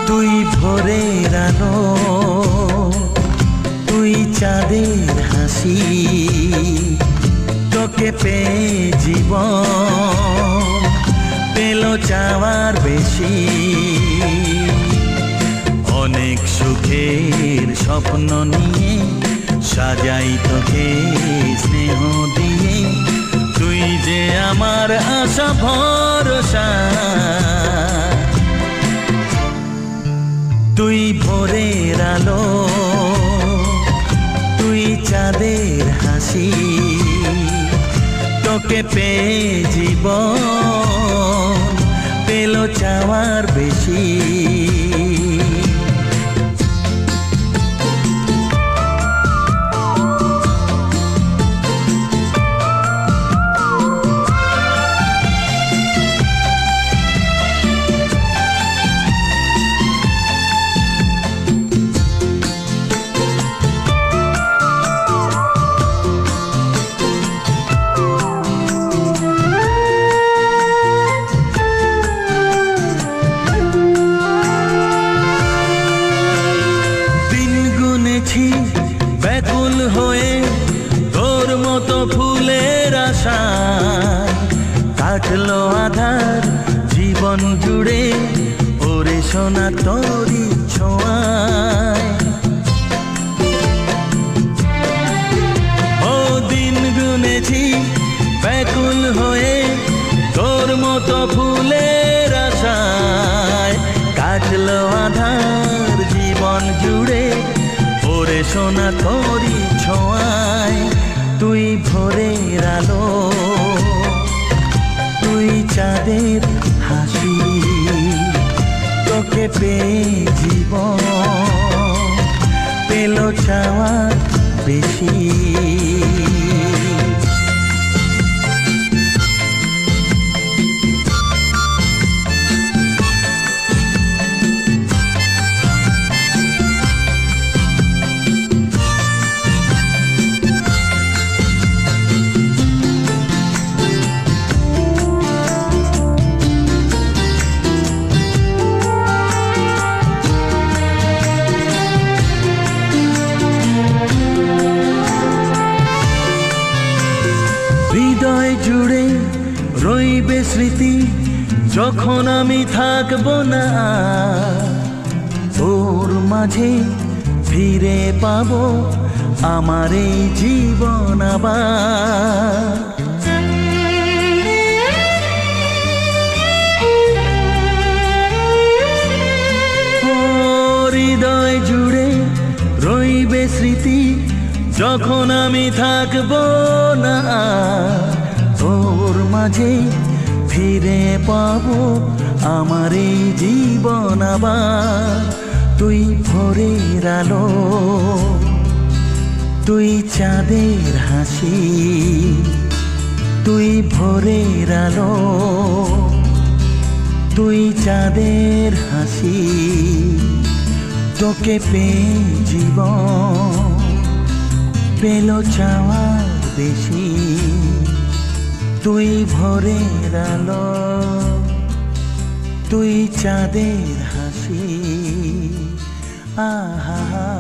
তুই ভোরের আলো, তুই চাঁদের হাসি, তোকে পেয়ে জীবন পেল চাওয়ার বেশি। অনেক সুখের স্বপ্ন নিয়ে সাজাই তোকে স্নেহ দিয়ে, তুই যে আমার আশা ভরসা। তুই ভোরের আলো, তুই চাঁদের হাসি, তোকে পেয়ে জীবন পেল চাওয়ার বেশি। ব্যাকুল হয়ে তোর মতো ফুলের আশা, কাটলো আধার জীবন জুড়ে ওরে সোনা তোরি ছোঁয়ায়। ও দিন গুনেছি ব্যাকুল হয়ে তোর মতো ফুলের আশায়, কাটলো আধার জীবন জুড়ে ওরে সোনা তোরি ছোঁয়ায়। তুই ভোরের আলো, তুই চাঁদের হাসি, তোকে পেয়ে জীবন পেল চাওয়ার বেশি। হৃদয় জুড়ে রইবে স্মৃতি যখন আমি থাকবো না, তোর মাঝে ফিরে পাবো আমার এই জীবন আবার। হৃদয় জুড়ে রইবে স্মৃতি যখন আমি থাকবো না, তোর মাঝে ফিরে পাবো আমার এই জীবন আবার। তুই ভোরের আলো, তুই চাঁদের হাসি, তুই ভোরের আলো, তুই চাঁদের হাসি, তোকে পেয়ে জীবন পেল চাওয়ার বেশি। তুই ভোরের আলো, তুই চাঁদের হাসি, আহা।